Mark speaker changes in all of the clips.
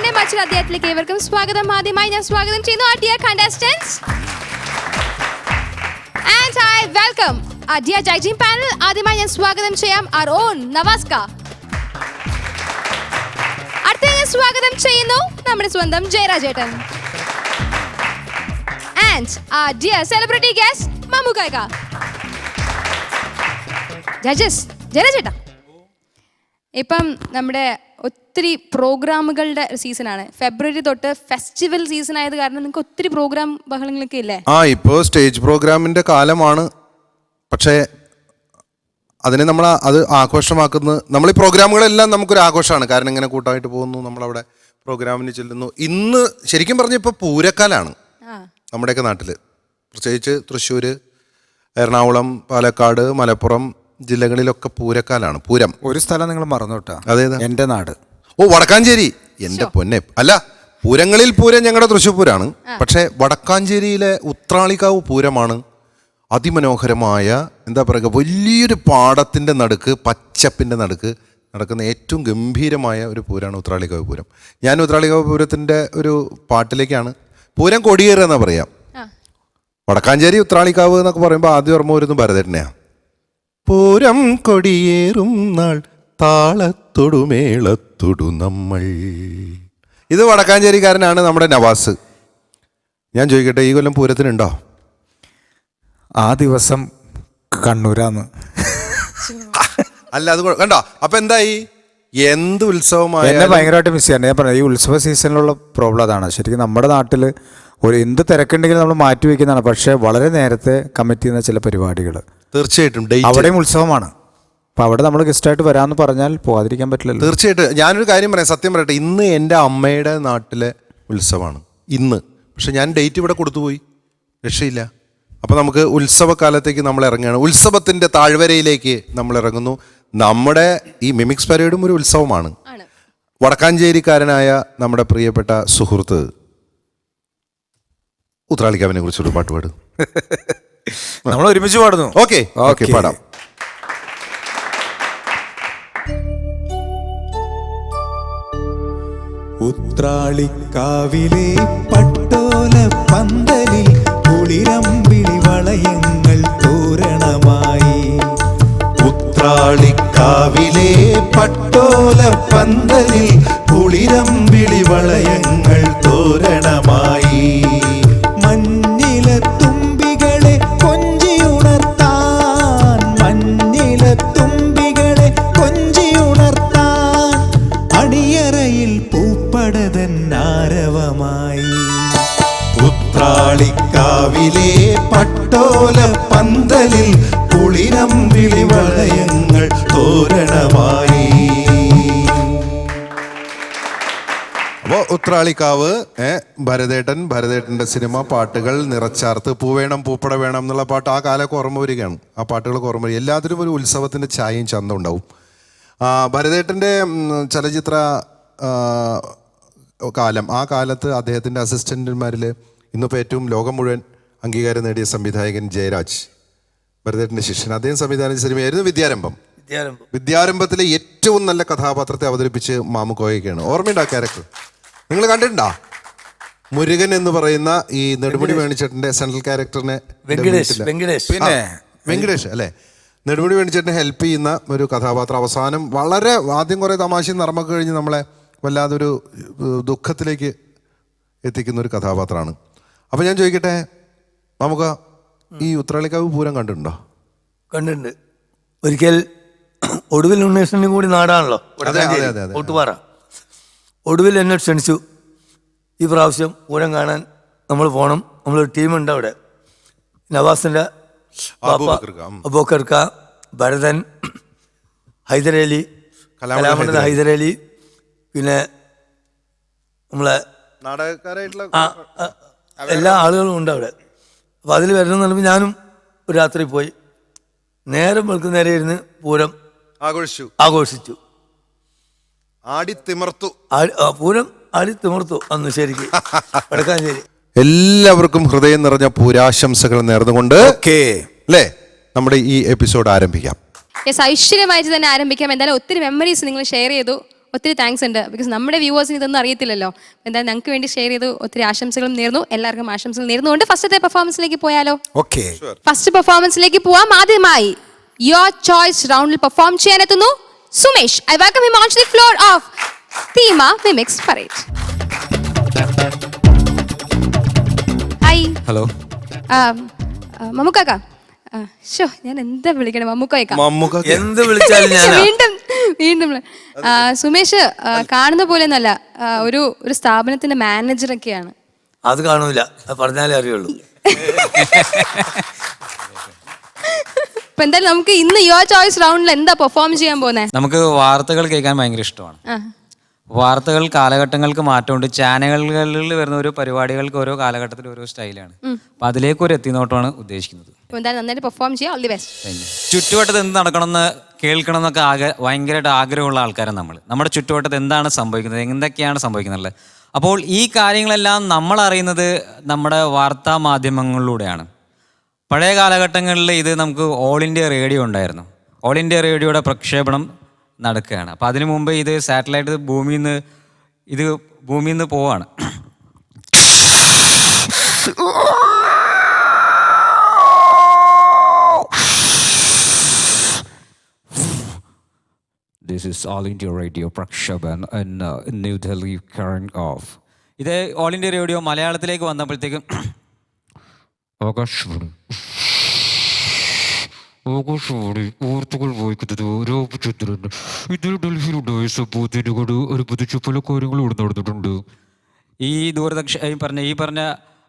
Speaker 1: പൂരത്തിന്റെ മറ്റൊരു അധ്യായത്തിലേക്ക് ഏവർക്കും സ്വാഗതം. ആദ്യമായി ഞാൻ സ്വാഗതം ചെയ്യുന്നു our dear contestants and I welcome our dear judging panel. ആദ്യമായി ഞാൻ സ്വാഗതം ചെയ്യാം our own നവാസ്ക. അടുത്ത ഞാൻ സ്വാഗതം ചെയ്യുന്നു നമ്മുടെ സ്വന്തം ജയരാജേട്ടൻ and our dear celebrity guest മമ്മുക്കാക്ക. ജഡ്ജസ് ജയരാജേട്ടാ, ഇപ്പം നമ്മുടെ ഒത്തിരി പ്രോഗ്രാമുകളുടെ സീസണാണ്. ഫെബ്രുവരി തൊട്ട് ഫെസ്റ്റിവൽ സീസൺ ആയത് കാരണം നിങ്ങൾക്ക് ഒത്തിരി പ്രോഗ്രാം ബഹളങ്ങളൊക്കെ ഇല്ലേ?
Speaker 2: ഇപ്പോൾ സ്റ്റേജ് പ്രോഗ്രാമിന്റെ കാലമാണ്. പക്ഷേ അതിനെ നമ്മൾ അത് ആഘോഷമാക്കുന്നത്, നമ്മൾ ഈ പ്രോഗ്രാമുകളെല്ലാം നമുക്കൊരു ആഘോഷമാണ്. കാരണം ഇങ്ങനെ കൂട്ടമായിട്ട് പോകുന്നു, നമ്മളവിടെ പ്രോഗ്രാമിന് ചെല്ലുന്നു. ഇന്ന് ശരിക്കും പറഞ്ഞാൽ ഇപ്പോൾ പൂരക്കാലാണ് നമ്മുടെയൊക്കെ നാട്ടിൽ, പ്രത്യേകിച്ച് തൃശ്ശൂർ, എറണാകുളം, പാലക്കാട്, മലപ്പുറം ജില്ലകളിലൊക്കെ പൂരക്കാലാണ്. പൂരം
Speaker 3: ഒരു സ്ഥലം നിങ്ങൾ മറന്നുവിട്ടാ,
Speaker 2: അതേതാ?
Speaker 3: എൻ്റെ നാട്.
Speaker 2: ഓ, വടക്കാഞ്ചേരി. എൻ്റെ പൊന്നെ, അല്ല, പൂരങ്ങളിൽ പൂരം ഞങ്ങളുടെ തൃശ്ശൂർ പൂരാണ്. പക്ഷേ വടക്കാഞ്ചേരിയിലെ ഉത്രാളിക്കാവ് പൂരമാണ് അതിമനോഹരമായ, എന്താ പറയുക, വലിയൊരു പാടത്തിൻ്റെ നടുക്ക്, പച്ചപ്പിൻ്റെ നടുക്ക് നടക്കുന്ന ഏറ്റവും ഗംഭീരമായ ഒരു പൂരമാണ് ഉത്രാളിക്കാവ് പൂരം. ഞാൻ ഉത്രാളിക്കാവ് പൂരത്തിൻ്റെ ഒരു പാട്ടിലേക്കാണ്. പൂരം കൊടിയേറുക എന്നാ പറയാം. വടക്കാഞ്ചേരി ഉത്രാളിക്കാവ് എന്നൊക്കെ പറയുമ്പോൾ ആദ്യം ഓർമ്മ വരുന്നു ഭരതേട്ടനെയാണ്. പൂരം കൊടിയേറും നാൾ താളത്തൊടു മേളത്തൊടു നമ്മൾ. ഇത് വടക്കാഞ്ചേരിക്കാരനാണ് നമ്മുടെ നവാസ്. ഞാൻ ചോദിക്കട്ടെ, ഈ കൊല്ലം പൂരത്തിനുണ്ടോ?
Speaker 3: ആ ദിവസം കണ്ണൂരാന്ന്.
Speaker 2: അല്ല, അത് കണ്ടോ? അപ്പൊ എന്തായി? എന്ത് ഉത്സവമായ
Speaker 3: എന്നെ ഭയങ്കരമായിട്ട് മിസ് ചെയ്യാൻ ഞാൻ പറഞ്ഞത്. ഈ ഉത്സവ സീസണിലുള്ള പ്രോബ്ലം അതാണ്. ശരിക്കും നമ്മുടെ നാട്ടിൽ ഒരു എന്ത് തിരക്കുണ്ടെങ്കിലും നമ്മൾ മാറ്റി വയ്ക്കുന്നതാണ്. പക്ഷേ വളരെ നേരത്തെ കമ്മിറ്റ് ചെയ്യുന്ന ചില പരിപാടികൾ
Speaker 2: തീർച്ചയായിട്ടും
Speaker 3: അവിടെയും ഉത്സവമാണ്. അപ്പം അവിടെ നമ്മൾ ഗസ്റ്റായിട്ട് വരാമെന്ന് പറഞ്ഞാൽ പോകാതിരിക്കാൻ പറ്റില്ലല്ലോ.
Speaker 2: തീർച്ചയായിട്ടും. ഞാനൊരു കാര്യം പറയാം, സത്യം പറയട്ടെ, ഇന്ന് എൻ്റെ അമ്മയുടെ നാട്ടിലെ ഉത്സവമാണ് ഇന്ന്. പക്ഷെ ഞാൻ ഡേറ്റ് ഇവിടെ കൊടുത്തുപോയി, രക്ഷയില്ല. അപ്പോൾ നമുക്ക് ഉത്സവകാലത്തേക്ക് നമ്മൾ ഇറങ്ങുകയാണ്. ഉത്സവത്തിൻ്റെ താഴ്വരയിലേക്ക് നമ്മൾ ഇറങ്ങുന്നു. നമ്മുടെ ഈ മിമിക്സ് പരേഡും ഒരു ഉത്സവമാണ്. വടക്കാഞ്ചേരിക്കാരനായ നമ്മുടെ പ്രിയപ്പെട്ട സുഹൃത്ത് ഉത്രാളിക്കാവിനെ കുറിച്ചൊരു പാട്ട് പാടും.
Speaker 3: നമ്മൾ ഒരുമിച്ച് പാടുന്നു.
Speaker 2: ഓക്കെ ഓക്കെ, പാടാം.
Speaker 4: ഉത്രാളിക്കാവിലെ പട്ടോല പന്തലിൽ കുളിരമ്പിളി വളയങ്ങൾ തോരണമായി. ഉത്രാളിക്കാവിലെ പട്ടോല പന്തലിൽ കുളിരമ്പിളി വളയങ്ങൾ തോരണമായി. മഞ്ഞില തുമ്പികളെ കൊഞ്ചിയുണർത്താൻ, മഞ്ഞില തുമ്പികളെ കൊഞ്ചിയുണർത്താൻ അണിയറയിൽ പൂപ്പടതൻ ആരവമായി. ഉത്രാളിക്കാവിലെ പട്ടോല പന്തലിൽ കുളിരമ്പിളി വളയങ്ങൾ തോരണമായി.
Speaker 2: അപ്പോൾ ഉത്രാളിക്കാവ്, ഭരതേട്ടൻ്റെ സിനിമ പാട്ടുകൾ നിറച്ചാർത്ത് പൂവേണം പൂപ്പട വേണം എന്നുള്ള പാട്ട് ആ കാലമൊക്കെ ഓർമ്മ വരികയാണ്. ആ പാട്ടുകളൊക്കെ ഓർമ്മ വരിക. എല്ലാത്തിനും ഒരു ഉത്സവത്തിൻ്റെ ഛായയും ചന്തം ഉണ്ടാവും. ഭരതേട്ടൻ്റെ ചലച്ചിത്ര കാലം, ആ കാലത്ത് അദ്ദേഹത്തിൻ്റെ അസിസ്റ്റന്റുമാരിൽ ഇന്നിപ്പോൾ ഏറ്റവും ലോകം മുഴുവൻ അംഗീകാരം നേടിയ സംവിധായകൻ ജയരാജ്, ഭരതേട്ടൻ്റെ ശിഷ്യൻ, അദ്ദേഹം സംവിധാനം ചെയ്ത സിനിമയായിരുന്നു വിദ്യാരംഭം. വിദ്യാരംഭത്തിലെ ഏറ്റവും നല്ല കഥാപാത്രത്തെ അവതരിപ്പിച്ച് മാമുക്കോയൊക്കെയാണ്. ഓർമ്മയുണ്ട് ആ ക്യാരക്ടർ? നിങ്ങൾ കണ്ടിട്ടുണ്ടോ? മുരുകൻ എന്ന് പറയുന്ന ഈ നെടുമുടി വേണിച്ചേട്ടൻ്റെ സെൻട്രൽ ക്യാരക്ടറിനെ, പിന്നെ വെങ്കടേഷ് അല്ലേ, നെടുമുടി വേണിച്ചേട്ടനെ ഹെൽപ്പ് ചെയ്യുന്ന ഒരു കഥാപാത്രം. അവസാനം വളരെ ആദ്യം കുറേ തമാശയും നർമ്മൊക്കെ കഴിഞ്ഞ് നമ്മളെ വല്ലാതൊരു ദുഃഖത്തിലേക്ക് എത്തിക്കുന്ന ഒരു കഥാപാത്രമാണ്. അപ്പം ഞാൻ ചോദിക്കട്ടെ, നമുക്ക് ഈ ഉത്രാളിക്കാവ് പൂരം കണ്ടിട്ടുണ്ടോ?
Speaker 5: കണ്ടിട്ടുണ്ട്. ഒരിക്കൽ ഒടുവിൽ ഉണ്ണേഷനും കൂടി നാടാണല്ലോ ഒട്ടുപാറ. ഒടുവിൽ എന്നെ ക്ഷണിച്ചു, ഈ പ്രാവശ്യം പൂരം കാണാൻ നമ്മൾ പോകണം, നമ്മളൊരു ടീമുണ്ട് അവിടെ. നവാസിൻ്റെ അബൂബക്കർക്ക, ഭരതൻ, ഹൈദരലി, കലാമണ്ഡലം ഹൈദരലി, പിന്നെ നമ്മളെ എല്ലാ ആളുകളും ഉണ്ട് അവിടെ. അപ്പോൾ അതിൽ വരണം എന്ന് പറഞ്ഞപ്പോൾ ഞാനും ഒരു രാത്രി പോയി. നേരം വെളുക്കുന്നേരം ഇരുന്ന് പൂരം ആഘോഷിച്ചു. പൂരം ആടിത്തിമിർത്തു അന്ന് ശരിക്കും വടക്കാഞ്ചേരി.
Speaker 2: എല്ലാവർക്കും ഹൃദയം നിറഞ്ഞ പൂരാശംസകൾ നേർന്നുകൊണ്ട് അല്ലേ നമ്മുടെ ഈ എപ്പിസോഡ് ആരംഭിക്കാം.
Speaker 1: ഐശ്വര്യമായിട്ട് തന്നെ ആരംഭിക്കാം. എന്തായാലും ഒത്തിരി മെമ്മറീസ് നിങ്ങൾ ഷെയർ ചെയ്തു, ഒത്തിരി താങ്ക്സ് ഉണ്ട്. ബിക്കോസ് നമ്മുടെ വ്യൂവേഴ്സിന് ഇതൊന്നും അറിയത്തില്ലല്ലോ. എന്തായാലും ഞങ്ങൾക്ക് വേണ്ടി ഷെയർ ചെയ്തു. ഒത്തിരി ആശംസകളും നേർന്നു. എല്ലാവർക്കും ആശംസകൾ നേർന്നുകൊണ്ട് ഫസ്റ്റത്തെ പെർഫോമൻസിലേക്ക് പോയാലോ?
Speaker 3: ഓക്കെ.
Speaker 1: ഫസ്റ്റ് പെർഫോമൻസിലേക്ക് പോവാം. ആദ്യമായി യുവർ ചോയ്സ് റൗണ്ടിൽ പെർഫോം ചെയ്യാനെത്തുന്നു Sumesh. I welcome him on the floor of team mimics parade. Hi.
Speaker 6: Hello.
Speaker 1: മമ്മുക്കാക്ക. ഞാൻ എന്താ വിളിക്കണം മമ്മുക്കാക്ക.
Speaker 5: എന്ത് വിളിച്ചാലും ഞാൻ
Speaker 1: വീണ്ടും വീണ്ടും സുമേഷ് കാണുന്ന പോലെ ഒന്നല്ല, ഒരു സ്ഥാപനത്തിന്റെ മാനേജറൊക്കെയാണ്.
Speaker 5: അത് കാണൂല, അത് പറഞ്ഞാലേ അറിയുള്ളൂ.
Speaker 1: ഇപ്പൊ എന്തായാലും നമുക്ക് ഇന്ന് യുവർ ചോയ്സ് റൗണ്ടിൽ എന്താ പെർഫോം ചെയ്യാൻ പോകുന്നത്?
Speaker 6: നമുക്ക് വാർത്തകൾ കേൾക്കാൻ ഭയങ്കര ഇഷ്ടമാണ്. വാർത്തകൾ കാലഘട്ടങ്ങൾക്ക് മാറ്റമുണ്ട്. ചാനലുകളിൽ വരുന്ന ഓരോ പരിപാടികൾക്ക് ഓരോ കാലഘട്ടത്തിൽ ഓരോ സ്റ്റൈലാണ്. അപ്പൊ അതിലേക്ക് ഒരു എത്തിനോട്ടമാണ് ഉദ്ദേശിക്കുന്നത്.
Speaker 1: എന്തായാലും നന്നായിട്ട് പെർഫോം ചെയ്യാം. All the best.
Speaker 6: ചുറ്റുവട്ടത്ത് എന്ത് നടക്കണമെന്ന് കേൾക്കണം എന്നൊക്കെ ഭയങ്കരമായിട്ട് ആഗ്രഹമുള്ള ആൾക്കാരാണ് നമ്മൾ. നമ്മുടെ ചുറ്റുവട്ടത്ത് എന്താണ് സംഭവിക്കുന്നത്, എന്തൊക്കെയാണ് സംഭവിക്കുന്നത്. അപ്പോൾ ഈ കാര്യങ്ങളെല്ലാം നമ്മൾ അറിയുന്നത് നമ്മുടെ വാർത്താ മാധ്യമങ്ങളിലൂടെയാണ്. പഴയ കാലഘട്ടങ്ങളിൽ ഇത് നമുക്ക് ഓൾ ഇന്ത്യ റേഡിയോ ഉണ്ടായിരുന്നു. ഓൾ ഇന്ത്യ റേഡിയോയുടെ പ്രക്ഷേപണം നടക്കുകയാണ്. അപ്പോൾ അതിനു മുമ്പ് ഇത് സാറ്റലൈറ്റ് ഭൂമിയിൽ നിന്ന് പോവാണ്. This is All India Radio Prakshaban in New Delhi current off. ഇത് ഓൾ ഇന്ത്യ റേഡിയോ മലയാളത്തിലേക്ക് വന്നപ്പോഴത്തേക്കും ആകാശവാണി വാർത്തകൾ വായിക്കുന്നത് രാമചന്ദ്രൻ. ഇന്നലെ ഡൽഹിയിലുണ്ടായ സംഭവത്തിനോട് അനുബന്ധിച്ച് പല കാര്യങ്ങളും ഇവിടെ നടന്നിട്ടുണ്ട്. ഈ പറഞ്ഞ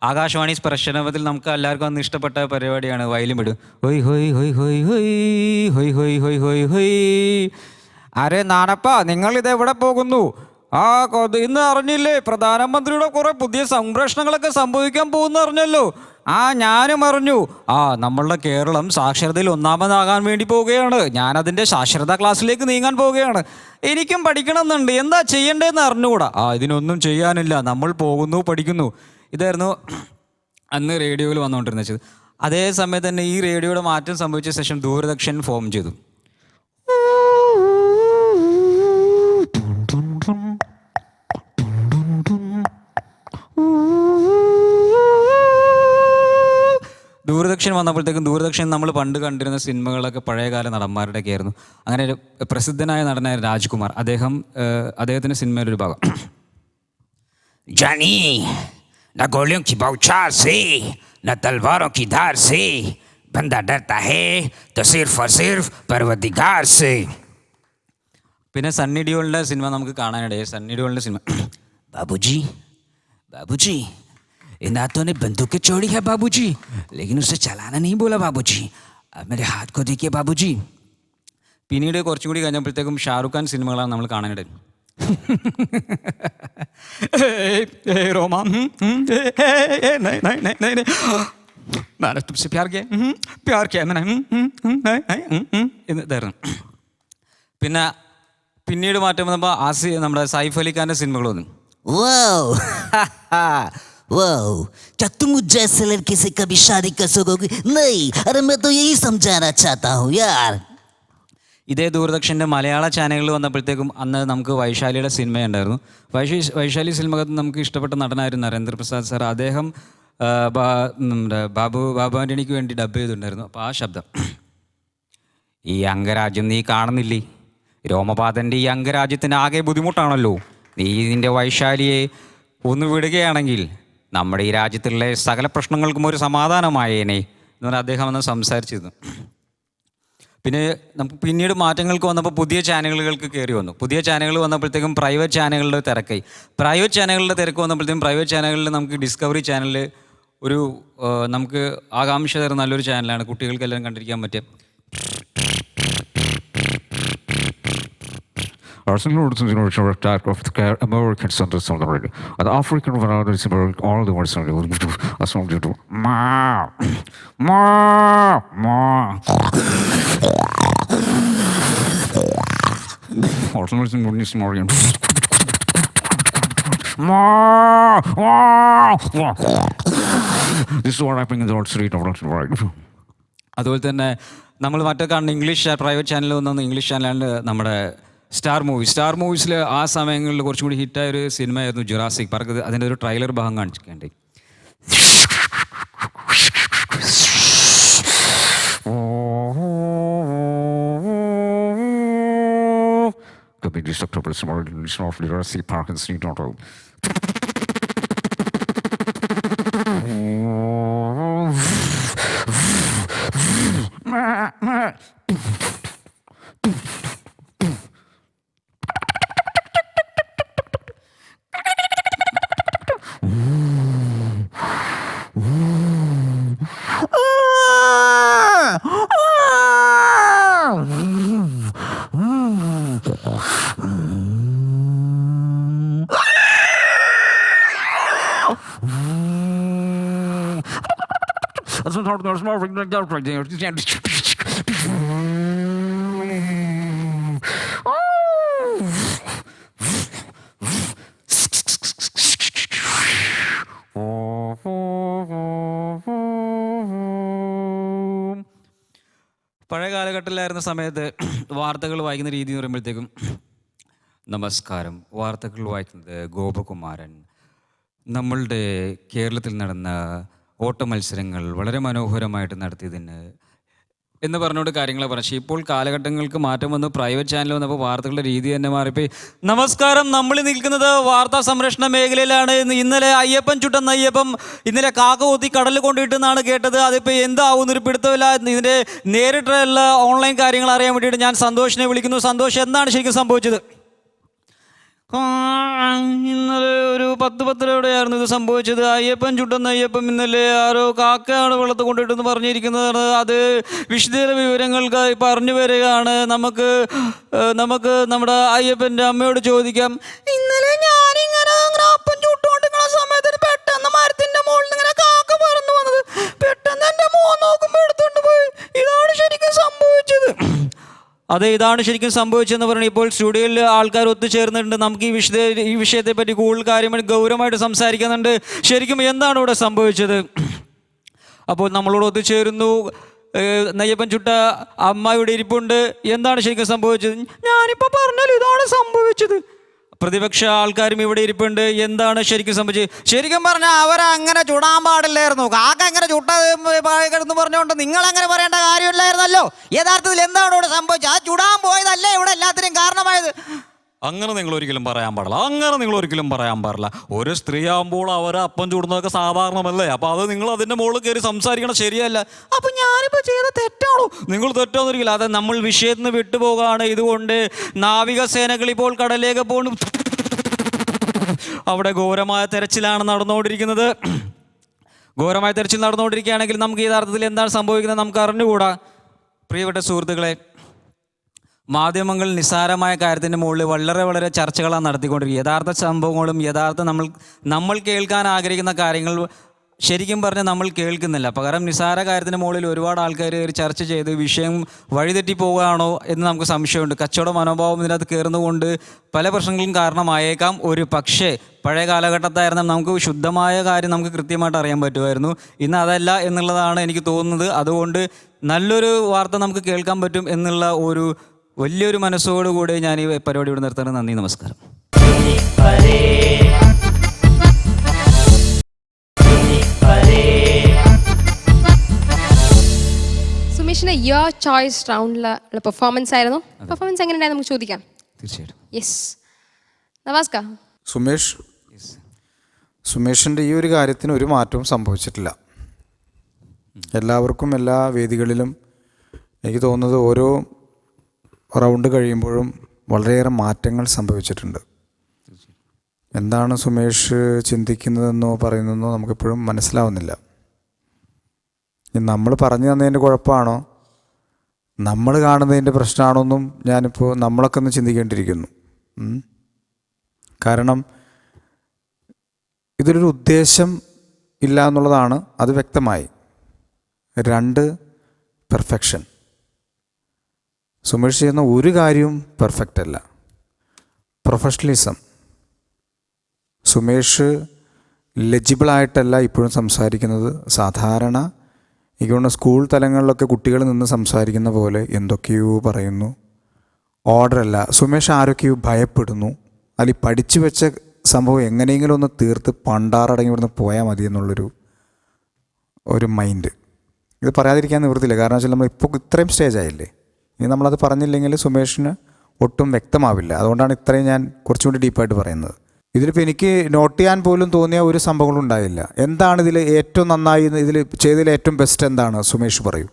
Speaker 6: ആകാശവാണി സ്പർശനത്തിൽ നമുക്ക് എല്ലാവർക്കും അന്ന് ഇഷ്ടപ്പെട്ട പരിപാടിയാണ് വയലും വിടും. ഹൊയ് ഹൊയ് ഹൊയ് ഹൊയ് ഹൊയ് ഹൊയ് ഹൊയ് ഹൊയ് ഹൊയ് ഹൊയ്. അരെ നാണപ്പ, നിങ്ങൾ ഇതെവിടെ പോകുന്നു? ഇന്ന് അറിഞ്ഞില്ലേ, പ്രധാനമന്ത്രിയുടെ കുറെ പുതിയ സംപ്രേഷണങ്ങളൊക്കെ സംഭവിക്കാൻ പോകുന്ന അറിഞ്ഞല്ലോ. ഞാനും അറിഞ്ഞു. നമ്മളുടെ കേരളം സാക്ഷരതയിൽ ഒന്നാമതാകാൻ വേണ്ടി പോവുകയാണ്. ഞാനതിൻ്റെ സാക്ഷരതാ ക്ലാസ്സിലേക്ക് നീങ്ങാൻ പോവുകയാണ്. എനിക്കും പഠിക്കണമെന്നുണ്ട്. എന്താ ചെയ്യേണ്ടതെന്ന് അറിഞ്ഞുകൂടാ. ഇതിനൊന്നും ചെയ്യാനില്ല, നമ്മൾ പോകുന്നു, പഠിക്കുന്നു. ഇതായിരുന്നു അന്ന് റേഡിയോയിൽ വന്നുകൊണ്ടിരുന്നത്. അതേ സമയത്ത് തന്നെ ഈ റേഡിയോയുടെ മാറ്റം സംഭവിച്ച ശേഷം ദൂരദർശൻ ഫോം ചെയ്തു. ദൂരദർശൻ വന്നപ്പോഴത്തേക്കും ദൂരദർശൻ നമ്മൾ പണ്ട് കണ്ടിരുന്ന സിനിമകളൊക്കെ പഴയകാല നടന്മാരുടെയൊക്കെ ആയിരുന്നു. അങ്ങനെ ഒരു പ്രസിദ്ധനായ നടനായ രാജ്കുമാർ, അദ്ദേഹത്തിൻ്റെ സിനിമയിലൊരു ഭാഗം,
Speaker 7: जानी न गोलियों की बौछार से न तलवारों की धार से बंदा डरता है तो सिर्फ और सिर्फ परवरदिगार से.
Speaker 6: പിന്നെ സണ്ണി ഡിയോളിൻ്റെ സിനിമ നമുക്ക് കാണാനിടയായി. സണ്ണി ഡിയോളിൻ്റെ സിനിമ,
Speaker 7: बाबूजी बाबूजी इन हाथों ने बंदूकें छोड़ी है बाबूजी, लेकिन उसे चलाना नहीं बोला बाबूजी. अब मेरे हाथ को देखिए बाबूजी.
Speaker 6: പിന്നീട് കുറച്ചും കൂടി കഴിഞ്ഞപ്പോഴത്തേക്കും ഷാറുഖ് ഖാൻ സിനിമകളാണ് നമ്മൾ കാണാനിടയിൽ. रोमा मैंने तुमसे प्यार किया मैंने ഇതായിരുന്നു. പിന്നീട് മാറ്റം വന്നപ്പോൾ നമ്മുടെ സൈഫ് അലി ഖാൻ്റെ സിനിമകൾ വന്നു.
Speaker 8: वाओ, क्या तुम मुझ जैसे लड़के से कभी शादी कर सकोगे? नहीं, अरे मैं तो यही समझाना चाहता हूँ यार.
Speaker 6: ഇതേ ദൂരദർശൻ്റെ മലയാള ചാനലുകൾ വന്നപ്പോഴത്തേക്കും അന്ന് നമുക്ക് വൈശാലിയുടെ സിനിമയുണ്ടായിരുന്നു. വൈശാലി സിനിമകത്ത് നമുക്ക് ഇഷ്ടപ്പെട്ട നടനായിരുന്നു നരേന്ദ്രപ്രസാദ് സാർ. അദ്ദേഹം നമ്മുടെ ബാബു ആൻ്റണിക്ക് വേണ്ടി ഡബ് ചെയ്തിട്ടുണ്ടായിരുന്നു. അപ്പോൾ ആ ശബ്ദം, ഈ അംഗരാജ്യം നീ കാണുന്നില്ലേ, രോമപാതൻ്റെ ഈ അംഗരാജ്യത്തിന് ആകെ ബുദ്ധിമുട്ടാണല്ലോ, നീ നിൻ്റെ വൈശാലിയെ ഒന്ന് വിടുകയാണെങ്കിൽ നമ്മുടെ ഈ രാജ്യത്തുള്ള സകല പ്രശ്നങ്ങൾക്കും ഒരു സമാധാനമായേനെ എന്ന് പറഞ്ഞാൽ അദ്ദേഹം അന്ന് സംസാരിച്ചിരുന്നു. പിന്നെ നമുക്ക് പിന്നീട് മാറ്റങ്ങൾക്ക് വന്നപ്പോൾ പുതിയ ചാനലുകൾക്ക് കയറി വന്നു. പുതിയ ചാനലുകൾ വന്നപ്പോഴത്തേക്കും പ്രൈവറ്റ് ചാനലുകളുടെ തിരക്കായി. പ്രൈവറ്റ് ചാനലുകളുടെ തിരക്ക് വന്നപ്പോഴത്തേക്കും പ്രൈവറ്റ് ചാനലുകളിൽ നമുക്ക് ഡിസ്കവറി ചാനലിൽ ഒരു നമുക്ക് ആകാംക്ഷ തരുന്ന നല്ലൊരു ചാനലാണ്, കുട്ടികൾക്കെല്ലാം കണ്ടിരിക്കാൻ പറ്റിയ.
Speaker 9: attack of the American centers on the radio. The African varieties all the words on the This is what happening in the old street of right.
Speaker 6: അതുപോലെ തന്നെ നമ്മൾ മറ്റേ കാണുന്ന ഇംഗ്ലീഷ് പ്രൈവറ്റ് ചാനൽ വന്ന ഇംഗ്ലീഷ് ചാനലാണ് നമ്മുടെ സ്റ്റാർ മൂവീസിൽ ആ സമയങ്ങളിൽ കുറച്ചും കൂടി ഹിറ്റായൊരു സിനിമയായിരുന്നു ജുറാസിക് പാർക്ക്. അതിൻ്റെ ഒരു ട്രെയിലർ ഭാഗം കാണിച്ചിട്ടുണ്ട്.
Speaker 9: Could be destructible small of Jurassic Park and Sneak Auto.
Speaker 6: പഴയ കാലഘട്ടത്തിലായിരുന്ന സമയത്ത് വാർത്തകൾ വായിക്കുന്ന രീതി എന്ന് പറയുമ്പോഴത്തേക്കും, നമസ്കാരം, വാർത്തകൾ വായിക്കുന്നത് ഗോപകുമാരൻ. നമ്മളുടെ കേരളത്തിൽ നടന്ന ഓട്ട മത്സരങ്ങൾ വളരെ മനോഹരമായിട്ട് നടത്തിയതിന് എന്ന് പറഞ്ഞുകൊണ്ട് കാര്യങ്ങൾ പറഞ്ഞു. ഇപ്പോൾ കാലഘട്ടങ്ങൾക്ക് മാറ്റം വന്നു, പ്രൈവറ്റ് ചാനൽ വന്നപ്പോൾ വാർത്തകളുടെ രീതി തന്നെ മാറിപ്പോയി. നമസ്കാരം, നമ്മൾ നിൽക്കുന്നത് വാർത്താ സംരക്ഷണ മേഖലയിലാണ്. ഇന്നലെ അയ്യപ്പൻ ചുട്ടെന്ന അയ്യപ്പം ഇന്നലെ കാക്ക കൊത്തി കടലിൽ കൊണ്ടിട്ടെന്നാണ് കേട്ടത്. അതിപ്പോൾ എന്താവുന്നൊരു പിടുത്തമില്ല. ഇതിൻ്റെ നേരിട്ടുള്ള ഓൺലൈൻ കാര്യങ്ങൾ അറിയാൻ വേണ്ടിയിട്ട് ഞാൻ സന്തോഷിനെ വിളിക്കുന്നു. സന്തോഷ്, എന്താണ് ശരിക്കും സംഭവിച്ചത്? ഇന്നലെ ഒരു 10-10 ഇത് സംഭവിച്ചത്. അയ്യപ്പൻ ചുട്ടെന്ന അയ്യപ്പം ഇന്നലെ ആരോ കാക്കയാണ് വെള്ളത്തിൽ കൊണ്ടിട്ടെന്ന് പറഞ്ഞിരിക്കുന്നതാണ്. അത് വിശദ വിവരങ്ങൾക്കായി പറഞ്ഞു വരികയാണ്. നമുക്ക് നമ്മുടെ അയ്യപ്പൻ്റെ അമ്മയോട് ചോദിക്കാം. ഇന്നലെ ഞാനിങ്ങനെ അപ്പം ചുട്ടുകൊണ്ടിരിക്കുന്ന സമയത്ത് പെട്ടെന്ന് മരത്തിൻ്റെ മുകളിൽ ഇങ്ങനെ കാക്ക പറന്നു വന്നത്. പെട്ടെന്ന് എൻ്റെ മോൻ നോക്കുമ്പോൾ എടുത്തോണ്ട് പോയി. ഇതാണ് ശരിക്കും സംഭവിച്ചത്. അതെ, ഇതാണ് ശരിക്കും സംഭവിച്ചതെന്ന് പറഞ്ഞു. ഇപ്പോൾ സ്റ്റുഡിയോയിൽ ആൾക്കാർ ഒത്തുചേർന്നിട്ടുണ്ട്. നമുക്ക് ഈ വിഷയത്തെപ്പറ്റി കൂടുതൽ കാര്യമായിട്ട് ഗൗരവമായിട്ട് സംസാരിക്കുന്നുണ്ട്. ശരിക്കും എന്താണ് ഇവിടെ സംഭവിച്ചത്? അപ്പോൾ നമ്മളോട് ഒത്തുചേരുന്നു നെയ്യപ്പൻ ചുട്ട അമ്മ ഇവിടെ ഇരിപ്പുണ്ട്. എന്താണ് ശരിക്കും സംഭവിച്ചത്? ഞാനിപ്പോൾ പറഞ്ഞാൽ ഇതാണ് സംഭവിച്ചത്. പ്രതിപക്ഷ ആൾക്കാരും ഇവിടെ ഇരിപ്പുണ്ട്. എന്താണ് ശരിക്കും സംഭവിച്ചത്? ശരിക്കും പറഞ്ഞാൽ അവരങ്ങനെ ചുടാൻ പാടില്ലായിരുന്നു. കാക്ക അങ്ങനെ ചുട്ടെന്ന് പറഞ്ഞുകൊണ്ട് നിങ്ങളങ്ങനെ പറയേണ്ട കാര്യമില്ലായിരുന്നല്ലോ. യഥാർത്ഥത്തിൽ എന്താണ് ഇവിടെ സംഭവിച്ചത്? ആ ചുടാൻ പോയതല്ലേ ഇവിടെ എല്ലാത്തിനും കാരണമായത്. അങ്ങനെ നിങ്ങൾ ഒരിക്കലും പറയാൻ പാടില്ല. ഒരു സ്ത്രീ ആകുമ്പോൾ അവർ അപ്പം ചൂടുന്നതൊക്കെ സാധാരണമല്ലേ? അപ്പോൾ അത് നിങ്ങൾ അതിൻ്റെ മുകളിൽ കയറി സംസാരിക്കണം, ശരിയല്ല. അപ്പം ഞാനിപ്പോൾ ചെയ്ത തെറ്റാണോ? നിങ്ങൾ തെറ്റൊന്നുമില്ല. അത് നമ്മൾ വിഷയത്തിൽ നിന്ന് വിട്ടുപോകാണ്. ഇതുകൊണ്ട് നാവികസേനകൾ ഇപ്പോൾ കടലിലേക്ക് പോകുന്നു. അവിടെ ഘോരമായ തെരച്ചിലാണ് നടന്നുകൊണ്ടിരിക്കുന്നത്. ഘോരമായ തെരച്ചിൽ നടന്നുകൊണ്ടിരിക്കുകയാണെങ്കിൽ നമുക്ക് യഥാർത്ഥത്തിൽ എന്താണ് സംഭവിക്കുന്നത് നമുക്ക് അറിഞ്ഞുകൂടാ. പ്രിയപ്പെട്ട സുഹൃത്തുക്കളെ, മാധ്യമങ്ങൾ നിസ്സാരമായ കാര്യത്തിൻ്റെ മുകളിൽ വളരെ ചർച്ചകളാണ് നടത്തിക്കൊണ്ടിരിക്കുക. യഥാർത്ഥ സംഭവങ്ങളും നമ്മൾ കേൾക്കാൻ ആഗ്രഹിക്കുന്ന കാര്യങ്ങൾ ശരിക്കും പറഞ്ഞാൽ നമ്മൾ കേൾക്കുന്നില്ല. പകരം നിസ്സാര കാര്യത്തിന് മുകളിൽ ഒരുപാട് ആൾക്കാർ ചർച്ച ചെയ്ത് വിഷയം വഴിതെറ്റി പോവുകയാണോ എന്ന് നമുക്ക് സംശയമുണ്ട്. കച്ചവട മനോഭാവം ഇതിനകത്ത് കയറുന്നതുകൊണ്ട് പല പ്രശ്നങ്ങളും കാരണമായേക്കാം. ഒരു പക്ഷേ പഴയ കാലഘട്ടത്തായിരുന്ന നമുക്ക് ശുദ്ധമായ കാര്യം നമുക്ക് കൃത്യമായിട്ട് അറിയാൻ പറ്റുമായിരുന്നു. ഇന്ന് അതല്ല എന്നുള്ളതാണ് എനിക്ക് തോന്നുന്നത്. അതുകൊണ്ട് നല്ലൊരു വാർത്ത നമുക്ക് കേൾക്കാൻ പറ്റും എന്നുള്ള ഒരു വലിയൊരു മനസ്സോടുകൂടി ഞാൻ ഈ പരിപാടി ഇവിടെ നിർത്തുന്നത്. നന്ദി, നമസ്കാരം.
Speaker 1: സുമേഷിന്റെ യുവർ ചോയ്സ് റൗണ്ടിലുള്ള പെർഫോമൻസ് ആയിരുന്നു. പെർഫോമൻസ് എങ്ങനെയുണ്ടായിരുന്നു നമുക്ക് ചോദിക്കാം.
Speaker 6: തീർച്ചയായിട്ടും.
Speaker 1: യെസ്, നവാസ്ക.
Speaker 3: സുമേഷിൻ്റെ ഈ ഒരു കാര്യത്തിന് ഒരു മാറ്റവും സംഭവിച്ചിട്ടില്ല. എല്ലാവർക്കും എല്ലാ വേദികളിലും എനിക്ക് തോന്നുന്നത് ഓരോ റൗണ്ട് കഴിയുമ്പോഴും വളരെയേറെ മാറ്റങ്ങൾ സംഭവിച്ചിട്ടുണ്ട്. എന്താണ് സുമേഷ് ചിന്തിക്കുന്നതെന്നോ പറയുന്നതെന്നോ നമുക്കിപ്പോഴും മനസ്സിലാവുന്നില്ല. നമ്മൾ പറഞ്ഞു തന്നതിൻ്റെ കുഴപ്പമാണോ നമ്മൾ കാണുന്നതിൻ്റെ പ്രശ്നമാണോ എന്നും ഞാനിപ്പോൾ നമ്മളൊക്കെ ഒന്ന് ചിന്തിക്കേണ്ടിയിരിക്കുന്നു. കാരണം ഇതിലൊരു ഉദ്ദേശം ഇല്ല എന്നുള്ളതാണ് അത് വ്യക്തമായി. 2, പെർഫെക്ഷൻ. സുമേഷ് ചെയ്യുന്ന ഒരു കാര്യവും പെർഫെക്റ്റ് അല്ല. പ്രൊഫഷണലിസം. സുമേഷ് ലെജിബിളായിട്ടല്ല ഇപ്പോഴും സംസാരിക്കുന്നത്. സാധാരണ എനിക്ക് തോന്നുന്നു സ്കൂൾ തലങ്ങളിലൊക്കെ കുട്ടികൾ നിന്ന് സംസാരിക്കുന്ന പോലെ എന്തൊക്കെയോ പറയുന്നു. ഓർഡർ അല്ല. സുമേഷ് ആരൊക്കെയോ ഭയപ്പെടുന്നു. അതിൽ പഠിച്ചു വെച്ച സംഭവം എങ്ങനെയെങ്കിലും ഒന്ന് തീർത്ത് പണ്ടാറടങ്ങി ഇവിടുന്ന് പോയാൽ മതി എന്നുള്ളൊരു മൈൻഡ്. ഇത് പറയാതിരിക്കാൻ നിവൃത്തിയില്ല. കാരണം വെച്ചാൽ നമ്മൾ ഇപ്പോൾ ഇത്രയും സ്റ്റേജ് ആയില്ലേ, ഇനി നമ്മളത് പറഞ്ഞില്ലെങ്കിൽ സുമേഷിന് ഒട്ടും വ്യക്തമാവില്ല. അതുകൊണ്ടാണ് ഇത്രയും ഞാൻ കുറച്ചുകൂടി ഡീപ്പായിട്ട് പറയുന്നത്. ഇതിലിപ്പോൾ എനിക്ക് നോട്ട് ചെയ്യാൻ പോലും തോന്നിയ ഒരു സംഭവങ്ങളും ഉണ്ടായില്ല. എന്താണ് ഇതിൽ ഏറ്റവും നന്നായി, ഇതിൽ ചെയ്തതിൽ ഏറ്റവും ബെസ്റ്റ് എന്താണ് സുമേഷ് പറയൂ.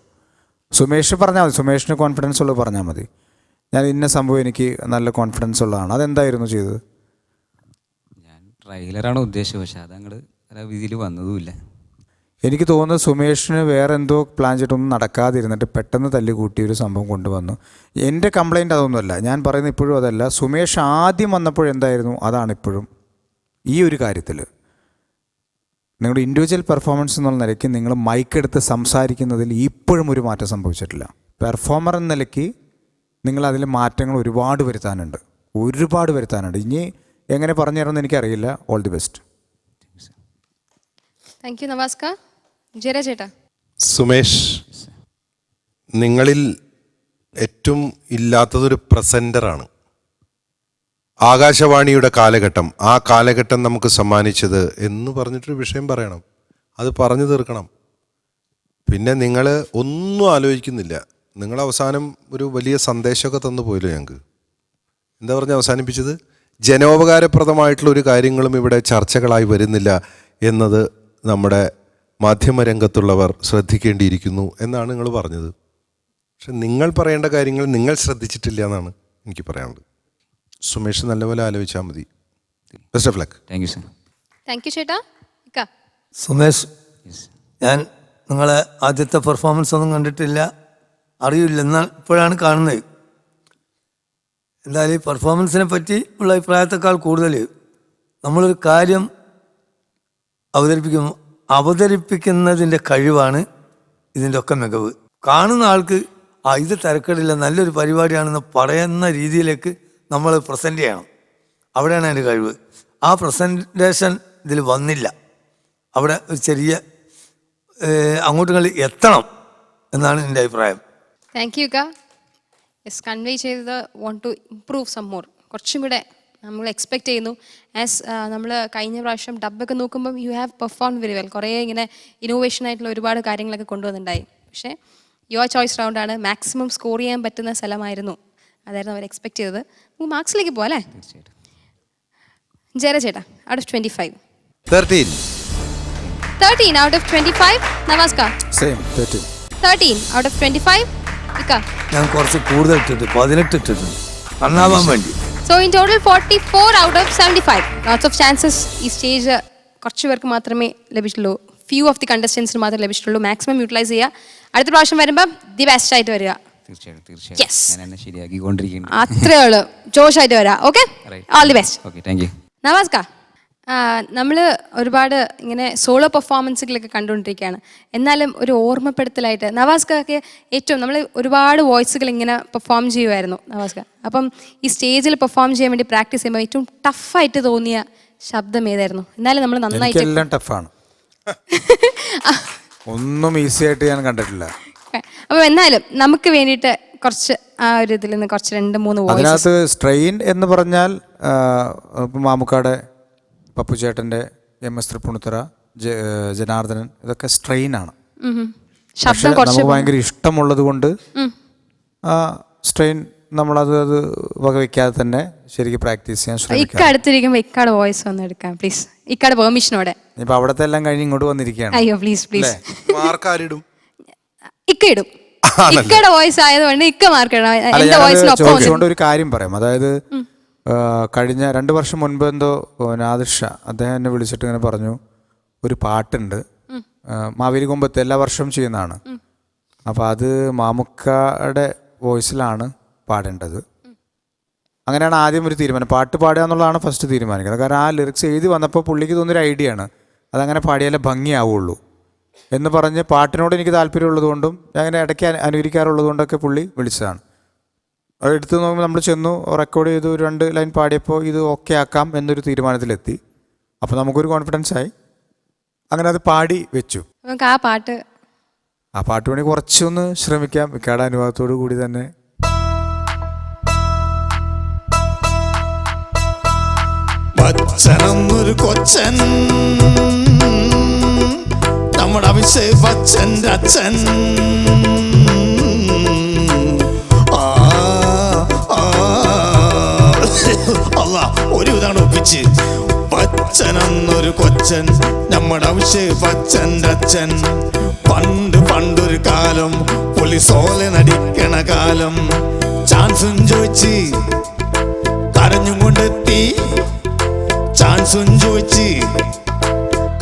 Speaker 3: സുമേഷ് പറഞ്ഞാൽ മതി, സുമേഷിന് കോൺഫിഡൻസ് ഉള്ളത് പറഞ്ഞാൽ മതി. ഞാൻ ഇന്ന സംഭവം എനിക്ക് നല്ല കോൺഫിഡൻസ് ഉള്ളതാണ്, അതെന്തായിരുന്നു ചെയ്തത്?
Speaker 6: ഞാൻ ട്രെയിലറാണ് ഉദ്ദേശിച്ചത്, പക്ഷെ അതങ്ങോട്ട് രീതിയിൽ വന്നതുമില്ല.
Speaker 3: എനിക്ക് തോന്നുന്നത് സുമേഷിന് വേറെ എന്തോ പ്ലാൻ ചെയ്തിട്ടൊന്നും നടക്കാതിരുന്നിട്ട് പെട്ടെന്ന് തല്ലുകൂട്ടി ഒരു സംഭവം കൊണ്ടുവന്നു. എൻ്റെ കംപ്ലൈൻറ്റ് അതൊന്നുമല്ല, ഞാൻ പറയുന്നത് ഇപ്പോഴും അതല്ല. സുമേഷ് ആദ്യം വന്നപ്പോഴെന്തായിരുന്നു അതാണിപ്പോഴും ഈ ഒരു കാര്യത്തിൽ. നിങ്ങളുടെ ഇൻഡിവിജ്വൽ പെർഫോമൻസ് എന്നുള്ള നിലയ്ക്ക് നിങ്ങൾ മൈക്കെടുത്ത് സംസാരിക്കുന്നതിൽ ഇപ്പോഴും ഒരു മാറ്റം സംഭവിച്ചിട്ടില്ല. പെർഫോമർ എന്ന നിലയ്ക്ക് നിങ്ങളതിൽ മാറ്റങ്ങൾ ഒരുപാട് വരുത്താനുണ്ട്. ഇനി എങ്ങനെ പറഞ്ഞു തരുമെന്ന് എനിക്കറിയില്ല. All the best.
Speaker 1: Thank you നവാസ്ക. ജയരാജ് ചേട്ടാ.
Speaker 2: സുമേഷ്, നിങ്ങളിൽ ഏറ്റവും ഇല്ലാത്തതൊരു പ്രസൻറ്ററാണ്. ആകാശവാണിയുടെ കാലഘട്ടം, ആ കാലഘട്ടം നമുക്ക് സമ്മാനിച്ചത് എന്ന് പറഞ്ഞിട്ടൊരു വിഷയം പറയണം, അത് പറഞ്ഞു തീർക്കണം. പിന്നെ നിങ്ങൾ ഒന്നും ആലോചിക്കുന്നില്ല. നിങ്ങൾ അവസാനം ഒരു വലിയ സന്ദേശമൊക്കെ തന്നു പോയല്ലോ ഞങ്ങൾക്ക്. എന്താ പറഞ്ഞ് അവസാനിപ്പിച്ചത്? ജനോപകാരപ്രദമായിട്ടുള്ള ഒരു കാര്യങ്ങളും ഇവിടെ ചർച്ചകളായി വരുന്നില്ല എന്നത് നമ്മുടെ മാധ്യമരംഗത്തുള്ളവർ ശ്രദ്ധിക്കേണ്ടിയിരിക്കുന്നു എന്നാണ് നിങ്ങൾ പറഞ്ഞത്. പക്ഷെ നിങ്ങൾ പറയേണ്ട കാര്യങ്ങൾ നിങ്ങൾ ശ്രദ്ധിച്ചിട്ടില്ല എന്നാണ് എനിക്ക് പറയാനുള്ളത്. സുമേഷ് നല്ലപോലെ ആലോചിച്ചാൽ മതി. Best of luck.
Speaker 6: Thank you sir.
Speaker 1: Thank you ചേട്ടാ.
Speaker 5: സുമേഷ്, ഞാൻ നിങ്ങളെ ആദ്യത്തെ പെർഫോമൻസ് ഒന്നും കണ്ടിട്ടില്ല, അറിയില്ല, എന്നാൽ ഇപ്പോഴാണ് കാണുന്നത്. എന്തായാലും ഈ പെർഫോമൻസിനെ പറ്റി ഉള്ള അഭിപ്രായത്തെക്കാൾ കൂടുതൽ നമ്മളൊരു കാര്യം അവതരിപ്പിക്കുന്നതിൻ്റെ കഴിവാണ് ഇതിൻ്റെ ഒക്കെ മികവ്. കാണുന്ന ആൾക്ക് ഇത് തിരക്കേടില്ല, നല്ലൊരു പരിപാടിയാണെന്ന് പറയുന്ന രീതിയിലേക്ക് നമ്മൾ പ്രസൻറ്റ് ചെയ്യണം. അവിടെയാണ് അതിൻ്റെ കഴിവ്. ആ പ്രസൻറ്റേഷൻ ഇതിൽ വന്നില്ല. അവിടെ ഒരു ചെറിയ അങ്ങോട്ടുകൾ എത്തണം എന്നാണ് എൻ്റെ അഭിപ്രായം.
Speaker 1: താങ്ക് യു യെസ്, കൺവേ ചെയ്തത് want to improve some more. കുറച്ചും കൂടെ നമ്മൾ എക്സ്പെക്റ്റ് ചെയ്യുന്നു. ആസ് നമ്മൾ കഴിഞ്ഞ പ്രാവശ്യം ഡബ്ബൊക്കെ നോക്കുമ്പം you have perform very well. കുറേ ഇങ്ങനെ ഇന്നോവേഷൻ ആയിട്ടുള്ള ഒരുപാട് കാര്യങ്ങളൊക്കെ കൊണ്ടുവന്നിട്ടുണ്ടായി. പക്ഷേ യുവർ ചോയ്സ് റൗണ്ടാണ്, മാക്സിമം സ്കോർ ചെയ്യാൻ പറ്റുന്ന സ്ഥലമായിരുന്നു, അതായിരുന്നു അവർ എക്സ്പെക്ട് ചെയ്തത്. നമുക്ക് മാർക്സിലേക്ക് പോകാം അല്ലേ? ജയരാജ് ചേട്ടാ, out of 25. 13 out of 25. Namaskar. 13 out of 25.
Speaker 5: ഞാൻ കുറച്ച് കൂടുതൽ ഇട്ടിട്ട് 18 ഇട്ടിട്ടുണ്ട് നന്നാവാൻ വേണ്ടി.
Speaker 1: So in total 44 out of 75. Lots of chances. ഈ സ്റ്റേജ് കുറച്ച് പേർക്ക് മാത്രമേ ലഭിച്ചിട്ടുള്ളൂ, ഫ്യൂ ഓഫ് ദി കണ്ടസ്റ്റൻസിന് മാത്രമേ ലഭിച്ചിട്ടുള്ളൂ. മാക്സിമം യൂട്ടിലൈസ് ചെയ്യുക. അടുത്ത പ്രാവശ്യം വരുമ്പോൾ ദി ബെസ്റ്റ് ആയിട്ട് വരിക.
Speaker 6: തീർച്ചയായിട്ടും.
Speaker 1: അത്രേ ഉള്ളൂ, ജോഷായിട്ട് വരാം. Okay, all the best.
Speaker 6: Thank you.
Speaker 1: നമസ്കാർ. നമ്മൾ ഒരുപാട് ഇങ്ങനെ സോളോ പെർഫോമൻസുകളൊക്കെ കണ്ടുകൊണ്ടിരിക്കുകയാണ്. എന്നാലും ഒരു ഓർമ്മപ്പെടുത്തലായിട്ട് നവാസ്കൊക്കെ ഏറ്റവും നമ്മൾ ഒരുപാട് വോയിസുകൾ ഇങ്ങനെ പെർഫോം ചെയ്യുമായിരുന്നു നവാസ്ക. അപ്പം ഈ സ്റ്റേജിൽ പെർഫോം ചെയ്യാൻ വേണ്ടി പ്രാക്ടീസ് ചെയ്യുമ്പോൾ ഏറ്റവും ടഫായിട്ട് തോന്നിയ ശബ്ദം ഏതായിരുന്നു? എന്നാലും നമ്മൾ നന്നായിട്ട്
Speaker 3: എല്ലാം ടഫാണ്, ഒന്നും ഈസി ആയിട്ട് ഞാൻ കണ്ടിട്ടില്ല.
Speaker 1: അപ്പം എന്നാലും നമുക്ക് വേണ്ടിയിട്ട് കുറച്ച് ആ ഒരു ഇതിൽ നിന്ന് കുറച്ച് 2-3 വോയിസ്.
Speaker 3: അതിനകത്ത് സ്ട്രെയിൻ എന്ന് പറഞ്ഞാൽ മാമുക്കാടെ, പപ്പുചേട്ടൻ്റെ, MS തൃപ്പൂണിത്തുറ, ജനാർദ്ദനൻ, ഇതൊക്കെ സ്ട്രെയിനാണ്. പക്ഷെ നമുക്ക് ഭയങ്കര ഇഷ്ടമുള്ളത് കൊണ്ട് സ്ട്രെയിൻ നമ്മളത് വകവയ്ക്കാതെ തന്നെ ശരിക്കും പ്രാക്ടീസ് ചെയ്യാൻ ശ്രമിക്കാം.
Speaker 1: അടുത്തിരിക്കുമ്പോൾ ഇക്കാടെ വോയിസ് ഒന്ന് എടുക്കാം പ്ലീസ്, ഇക്കാടെ പെർമിഷനോടെ.
Speaker 3: ഇപ്പൊ അവിടത്തെ എല്ലാം കഴിഞ്ഞ് ഇങ്ങോട്ട് വന്നിരിക്കുകയാണ്.
Speaker 1: അയ്യോ പ്ലീസ് പ്ലീസ്.
Speaker 2: മാർക്കാരിടും?
Speaker 1: ഇക്ക ഇടും. ഇക്കയുടെ വോയിസ് ആയതുകൊണ്ട് ഇക്ക മാർക്ക് ഇടണം. എന്റെ വോയിസിനൊപ്പം
Speaker 3: ചോദിച്ചുകൊണ്ട് ഒരു കാര്യം പറയാം. അതായത് കഴിഞ്ഞ 2 വർഷം മുൻപ് എന്തോ നാദിർഷ അദ്ദേഹം എന്നെ വിളിച്ചിട്ട് ഇങ്ങനെ പറഞ്ഞു, ഒരു പാട്ടുണ്ട് മാവേലി കൊമ്പത്ത് എല്ലാ വർഷവും ചെയ്യുന്നതാണ്, അപ്പോൾ അത് മാമുക്കയുടെ വോയിസിലാണ് പാടേണ്ടത്. അങ്ങനെയാണ് ആദ്യം ഒരു തീരുമാനം. പാട്ട് പാടുക എന്നുള്ളതാണ് ഫസ്റ്റ് തീരുമാനിക്കുന്നത്. കാരണം ആ ലിറിക്സ് എഴുതി വന്നപ്പോൾ പുള്ളിക്ക് തോന്നിയൊരു ഐഡിയ ആണ്, അതങ്ങനെ പാടിയാലേ ഭംഗിയാവുള്ളൂ എന്ന് പറഞ്ഞ് പാട്ടിനോട് എനിക്ക് താല്പര്യമുള്ളതുകൊണ്ടും അങ്ങനെ ഇടയ്ക്ക് അനുകരിക്കാറുള്ളതുകൊണ്ടൊക്കെ പുള്ളി വിളിച്ചതാണ്. അത് എടുത്ത് നോക്കുമ്പോൾ നമ്മൾ ചെന്നു, റെക്കോർഡ് ചെയ്തു, 2 ലൈൻ പാടിയപ്പോൾ ഇത് ഓക്കെ ആക്കാം എന്നൊരു തീരുമാനത്തിലെത്തി. അപ്പോൾ നമുക്കൊരു കോൺഫിഡൻസ് ആയി, അങ്ങനെ അത് പാടി വെച്ചു.
Speaker 1: ആ പാട്ട്
Speaker 3: വേണമെങ്കിൽ കുറച്ചൊന്ന് ശ്രമിക്കാം, ഇക്കാടെ അനുഭവത്തോടു കൂടി തന്നെ.
Speaker 4: ബച്ചനെന്നൊരു കൊച്ചൻ, നമ്മുടെ അഭിഷേക് ബച്ചൻ്റെ അച്ഛൻ. അല്ല ഒരു ഇതാണ് ഒപ്പിച്ച്. ബച്ചനെന്നൊരു കൊച്ചൻ, നമ്മുടെ അഭിഷേക് ബച്ചൻ്റെ അച്ഛൻ. പണ്ടൊരു കാലം പുലി സോല നടിക്കണ കാലം. ചാൻസും ചോദിച്ച് കരഞ്ഞും കൊണ്ടെത്തി, ചാൻസും ചോദിച്ച്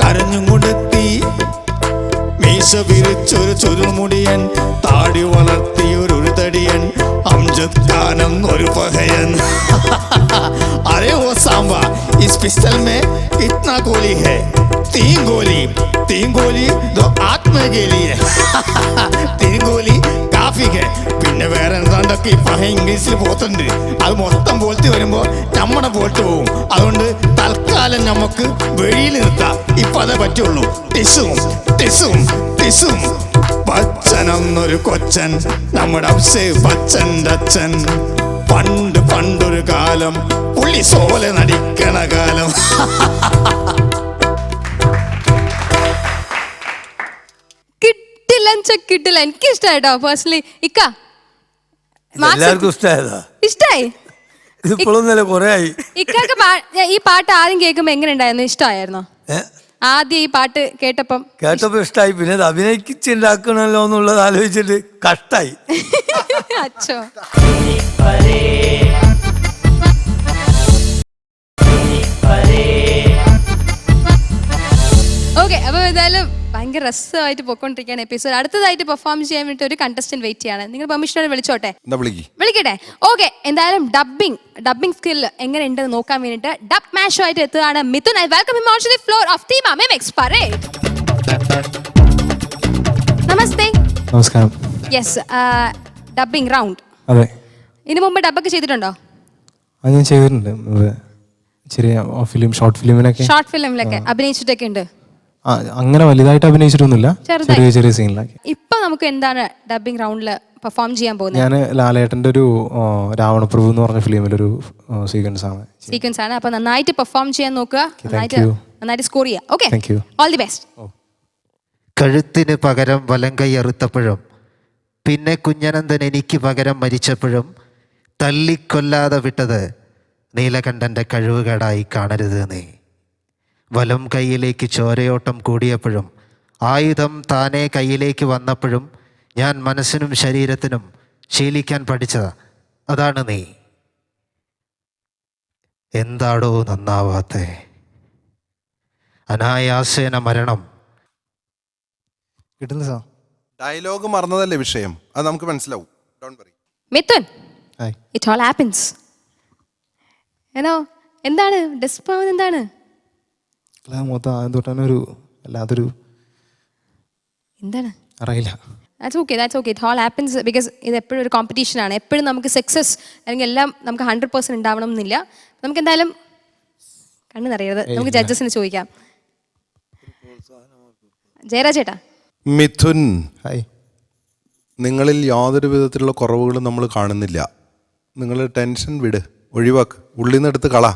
Speaker 4: കരഞ്ഞും കൊണ്ടെത്തി. മീശ വിരിച്ചൊരു ചുരുമുടിയൻ, താടി വളർത്തിയൊരു തടിയൻ, അംജദ് ഖാൻ എന്നൊരു പഹയൻ. अरे वो सांबा, इस पिस्टल में कितना गोली है? 3 गोली दो आंख में गेली है. 3 गोली കാഫി है. പിന്നെ വേറെ എന്താണ്ടൊക്കെ ഈ പഹ ഇംഗ്ലീഷിൽ പോത്തുണ്ട്. അത് മൊത്തം പോലത്തി വരുമ്പോൾ നമ്മുടെ പോട്ട് പോവും. അതുകൊണ്ട് തൽക്കാലം നമുക്ക് വെളിയിൽ നിർത്താം. ഇപ്പൊ അതേ പറ്റുള്ളൂ. ടിസും ബച്ചനെന്നൊരു കൊച്ചൻ, നമ്മുടെ അഭിഷേക് ബച്ചൻ്റെ അച്ഛൻ. പണ്ടൊരു കാലം പുള്ളി സോല നടിക്കണ കാലം.
Speaker 1: കിട്ടില്ല. എനിക്ക് ഇഷ്ടമായിട്ടോ പേഴ്സണലി. ഇക്ക
Speaker 5: എല്ലാവർക്കും ഇഷ്ടമായതാ?
Speaker 1: ഇഷ്ടായി.
Speaker 5: ഇതിപ്പോഴൊന്നല്ല, കുറെ ആയി.
Speaker 1: ഇക്കൊക്കെ ഈ പാട്ട് ആദ്യം കേൾക്കുമ്പോ എങ്ങനെ ഉണ്ടായിരുന്നു? ഇഷ്ടമായിരുന്നോ? ആദ്യം ഈ പാട്ട് കേട്ടപ്പോ
Speaker 5: ഇഷ്ടമായി. പിന്നെ അത് അഭിനയിച്ചുണ്ടാക്കണല്ലോ എന്നുള്ളത് ആലോചിച്ചിട്ട് കഷ്ടായി.
Speaker 1: അച്ഛോ. ഓക്കെ, അപ്പൊ എന്തായാലും ഭയങ്കര രസമായിട്ട് പൊക്കോണ്ടിരിക്കുകയാണ് എപ്പിസോഡ്. അടുത്തതായിട്ട് പെർഫോം ചെയ്യാൻ വേണ്ടി ഒരു കണ്ടസ്റ്റന്റ് വെയിറ്റ് ചെയ്യാണ്. നിങ്ങൾ പെർമിഷനോട് വിളിച്ചോട്ടെ? വിളിക്കട്ടെ. ഓക്കെ, എന്തായാലും ഡബിംഗ് സ്കിൽ എങ്ങനെ ഉണ്ടെന്ന് നോക്കാൻ വേണ്ടിട്ട് ഡബ് മാഷോ ആയിട്ട് എത്തുകയാണ് Mithun. I welcome him on the floor of team mimics parade. നമസ്തേ.
Speaker 10: നമസ്കാരം.
Speaker 1: Yes, dubbing round.
Speaker 10: അതെ.
Speaker 1: ഇതിനു മുമ്പ് ഡബൊക്കെ ചെയ്തിട്ടുണ്ടോ?
Speaker 10: അത് ഞാൻ ചെയ്തിട്ടുണ്ട്. ചെറിയ ഷോർട്ട്
Speaker 1: ഫിലിമിലൊക്കെ അഭിനയിച്ചിട്ടൊക്കെ ഉണ്ട്.
Speaker 10: അങ്ങനെ വലുതായിട്ട് അഭിനയിച്ചിട്ടൊന്നുമില്ല, ചെറിയ സീനിലൊക്കെ.
Speaker 1: ഇപ്പൊ നമുക്ക് എന്താണ് ഡബിംഗ് റൗണ്ടില് പെർഫോം ചെയ്യാൻ പോകുന്നത്?
Speaker 10: ഞാൻ ലാലേട്ടന്റെ ഒരു രാവണപ്രഭു എന്ന് പറഞ്ഞ ഫിലിമിലൊരു സീക്വൻസ് ആണ്.
Speaker 1: അപ്പൊ നന്നായിട്ട് പെർഫോം ചെയ്യാൻ നോക്കുക, നന്നായിട്ട് സ്കോർ ചെയ്യുക. Okay, all the best.
Speaker 11: കഴുത്തിന് പകരം വലങ്കൈ അറുത്തപ്പോഴും പിന്നെ കുഞ്ഞനന്ദൻ എനിക്ക് പകരം മരിച്ചപ്പോഴും തല്ലിക്കൊല്ലാതെ വിട്ടത് നീലകണ്ഠൻ്റെ കഴിവുകേടായി കാണരുത് നീ. വലം കൈയിലേക്ക് ചോരയോട്ടം കൂടിയപ്പോഴും ആയുധം താനേ കയ്യിലേക്ക് വന്നപ്പോഴും ഞാൻ മനസ്സിനും ശരീരത്തിനും ശീലിക്കാൻ പഠിച്ചത് അതാണ് നീ. എന്താടോ നന്നാവാത്തെ? അനായാസേന മരണം.
Speaker 2: കിട്ടുന്ന സാർ ഡയലോഗ് മറന്നതല്ലേ വിഷയം, അത് നമുക്ക് മനസ്സിലാവും.
Speaker 1: Mithun, it all happens. എന്താണ് ഡെസ്പാവുന്നത്? എന്താണ് എന്താണ്
Speaker 10: അറിയില്ല.
Speaker 1: That's okay. It all happens because ഇത് എപ്പോഴും ഒരു കോമ്പറ്റീഷനാണ്. എപ്പോഴും നമുക്ക് സക്സസ് അല്ലെങ്കിൽ എല്ലാം നമുക്ക് 100% ഉണ്ടാവണം എന്നില്ല. നമുക്ക് എന്തായാലും കണ്ണു നിറയരുത്. നമുക്ക് ജഡ്ജസിന് ചോദിക്കാം. ജയരാജ് ചേട്ടാ.
Speaker 2: മിഥുൻ, നിങ്ങളിൽ യാതൊരു വിധത്തിലുള്ള കുറവുകളും നമ്മൾ കാണുന്നില്ല. നിങ്ങൾ ടെൻഷൻ വിട്, ഒഴിവാക്ക്, ഉള്ളിൽ നിന്ന് എടുത്ത് കള.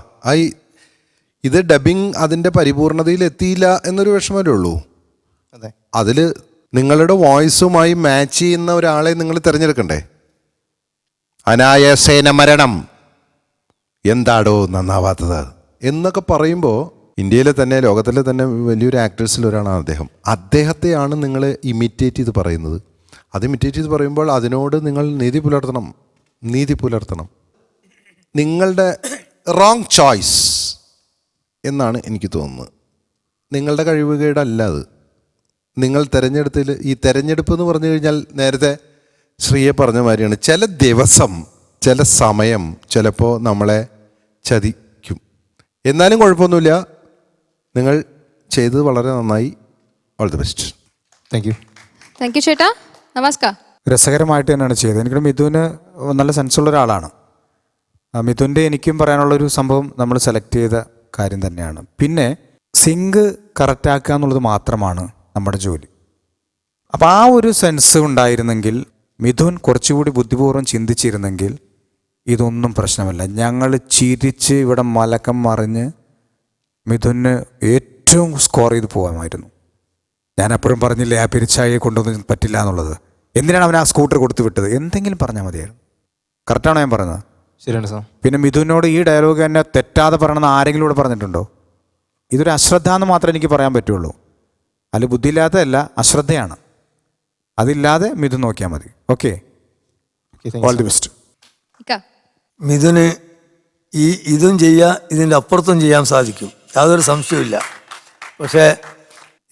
Speaker 2: ഇത് ഡബിങ് അതിൻ്റെ പരിപൂർണതയിൽ എത്തിയില്ല എന്നൊരു വിഷമമല്ലേ ഉള്ളൂ.
Speaker 10: അതെ,
Speaker 2: അതിൽ നിങ്ങളുടെ വോയിസുമായി മാച്ച് ചെയ്യുന്ന ഒരാളെ നിങ്ങൾ തിരഞ്ഞെടുക്കണ്ടേ. അനായാസേന മരണം, എന്താടോ നന്നാവാത്തത് എന്നൊക്കെ പറയുമ്പോൾ ഇന്ത്യയിലെ തന്നെ ലോകത്തിലെ തന്നെ വലിയൊരു ആക്ടേഴ്സിൽ ഒരാളാണ് അദ്ദേഹം. അദ്ദേഹത്തെയാണ് നിങ്ങൾ ഇമിറ്റേറ്റ് ചെയ്ത് പറയുന്നത്. അത് ഇമിറ്റേറ്റ് ചെയ്ത് പറയുമ്പോൾ അതിനോട് നിങ്ങൾ നീതി പുലർത്തണം. നിങ്ങളുടെ റോങ് ചോയ്സ് എന്നാണ് എനിക്ക് തോന്നുന്നത്. നിങ്ങളുടെ കഴിവുകേടല്ല അത്. നിങ്ങൾ ഈ തെരഞ്ഞെടുപ്പ് എന്ന് പറഞ്ഞു കഴിഞ്ഞാൽ നേരത്തെ ശ്രീയെ പറഞ്ഞ മാതിരിയാണ്. ചില ദിവസം ചില സമയം ചിലപ്പോൾ നമ്മളെ ചതിക്കും. എന്നാലും കുഴപ്പമൊന്നുമില്ല, നിങ്ങൾ ചെയ്തത് വളരെ നന്നായി. All the best.
Speaker 1: Thank U ചേട്ടാ. നമസ്കാരം.
Speaker 3: രസകരമായിട്ട് തന്നെയാണ് ചെയ്തത്. എനിക്ക് മിഥുന് നല്ല സെൻസുള്ള ഒരാളാണ്. മിഥുൻ്റെ എനിക്കും പറയാനുള്ളൊരു സംഭവം നമ്മൾ സെലക്ട് ചെയ്ത കാര്യം തന്നെയാണ്. പിന്നെ സിങ്ക് കറക്റ്റാക്കുക എന്നുള്ളത് മാത്രമാണ് നമ്മുടെ ജോലി. അപ്പോൾ ആ ഒരു സെൻസ് ഉണ്ടായിരുന്നെങ്കിൽ, മിഥുൻ കുറച്ചുകൂടി ബുദ്ധിപൂർവ്വം ചിന്തിച്ചിരുന്നെങ്കിൽ ഇതൊന്നും പ്രശ്നമല്ല. ഞങ്ങൾ ചിരിച്ച് ഇവിടെ മലക്കം മറിഞ്ഞ് മിഥുന് ഏറ്റവും സ്കോർ ചെയ്ത് പോകാമായിരുന്നു. ഞാൻ അപ്പോഴും പറഞ്ഞില്ലേ ആ പെരിച്ചായെ കൊണ്ടൊന്നും പറ്റില്ല എന്നുള്ളത്. എന്തിനാണ് അവൻ ആ സ്കൂട്ടർ കൊടുത്തു വിട്ടത്? എന്തെങ്കിലും പറഞ്ഞാൽ മതിയായിരുന്നു. കറക്റ്റാണോ ഞാൻ പറഞ്ഞത്?
Speaker 10: ശരിയാണ് സാർ.
Speaker 3: പിന്നെ മിഥുനോട് ഈ ഡയലോഗ് തന്നെ തെറ്റാതെ പറയണമെന്ന് ആരെങ്കിലും ഇവിടെ പറഞ്ഞിട്ടുണ്ടോ? ഇതൊരു അശ്രദ്ധ എന്ന് മാത്രമേ എനിക്ക് പറയാൻ പറ്റുള്ളൂ. അതിൽ ബുദ്ധിയില്ലാത്തതല്ല, അശ്രദ്ധയാണ്. അതില്ലാതെ മിഥുൻ നോക്കിയാൽ മതി. Okay, all the best.
Speaker 5: മിഥുന് ഇതും ചെയ്യാം, ഇതിൻ്റെ അപ്പുറത്തും ചെയ്യാൻ സാധിക്കും, യാതൊരു സംശയമില്ല. പക്ഷേ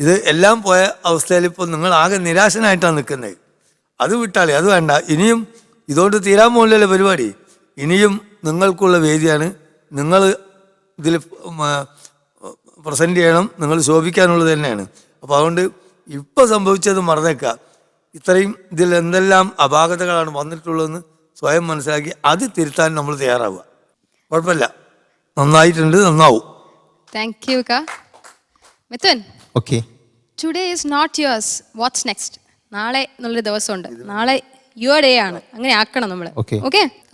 Speaker 5: ഇത് എല്ലാം പോയ അവസ്ഥയിൽ ഇപ്പോൾ നിങ്ങൾ ആകെ നിരാശനായിട്ടാണ് നിൽക്കുന്നത്. അത് വിട്ടാളി, അത് വേണ്ട. ഇനിയും ഇതുകൊണ്ട് തീരാൻ പോകുന്നില്ലല്ലോ പരിപാടി. ഇനിയും നിങ്ങൾക്കുള്ള വേദിയാണ്. നിങ്ങൾ ഇതിൽ പ്രസൻറ്റ് ചെയ്യണം, നിങ്ങൾ ശോഭിക്കാനുള്ളത് തന്നെയാണ്. അപ്പോൾ അതുകൊണ്ട് ഇപ്പോൾ സംഭവിച്ചത് മറന്നേക്കുക. ഇത്രയും ഇതിൽ എന്തെല്ലാം അപാകതകളാണ് വന്നിട്ടുള്ളതെന്ന് സ്വയം മനസ്സിലാക്കി അത് തിരുത്താൻ നമ്മൾ തയ്യാറാവുക. കുഴപ്പമില്ല, നന്നായിട്ടുണ്ട്, നന്നാവും.
Speaker 1: Thank you Mithun.
Speaker 11: Okay.
Speaker 1: Today is not yours, what's next. നാളെ എന്നുള്ളൊരു ദിവസമുണ്ട്. നാളെ യുവർ ഡേ ആണ്, അങ്ങനെ ആക്കണം നമ്മൾ. Okay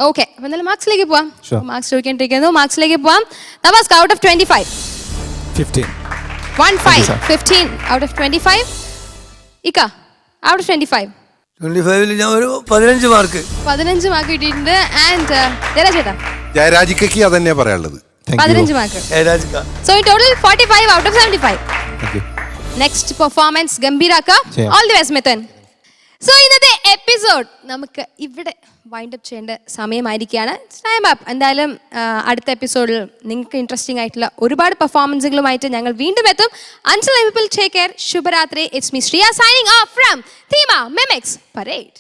Speaker 1: okay. അപ്പൊ എന്തായാലും മാർക്സിലേക്ക് പോവാം. മാർക്സ് ചോദിക്കേണ്ടിരിക്കുന്നു, മാർക്സിലേക്ക് പോവാം. Navas, out of 25
Speaker 3: 15
Speaker 1: 15 out of 25. ഇക്ക, ഔട്ട് ഓഫ്
Speaker 5: 25 ഞാൻ ഒരു 15 മാർക്ക്
Speaker 1: 15 മാർക്ക് കിട്ടിയിട്ടുണ്ട്. ആൻഡ് ജയരാജേട്ടാ,
Speaker 2: ജയരാജിക്ക് അത് തന്നെയാ പറയാനുള്ളത്.
Speaker 1: 15 mark. So in total 45 out of 75. Next performance ഗംഭീരാക്ക. All the best Mithun. So ഇന്നത്തെ എപ്പിസോഡ് നമുക്ക് ഇവിടെ വൈൻഡ് അപ്പ് ചെയ്യേണ്ട സമയമായിരിക്കുകയാണ്. Time up. എന്തായാലും അടുത്ത എപ്പിസോഡിൽ നിങ്ങൾക്ക് ഇൻട്രസ്റ്റിംഗ് ആയിട്ടുള്ള ഒരുപാട് പെർഫോമൻസുകളുമായിട്ട് ഞങ്ങൾ വീണ്ടും എത്തും. Until then, people take care. ശുഭരാത്രി. It's me Shriya signing off from Thema Mimics Parade.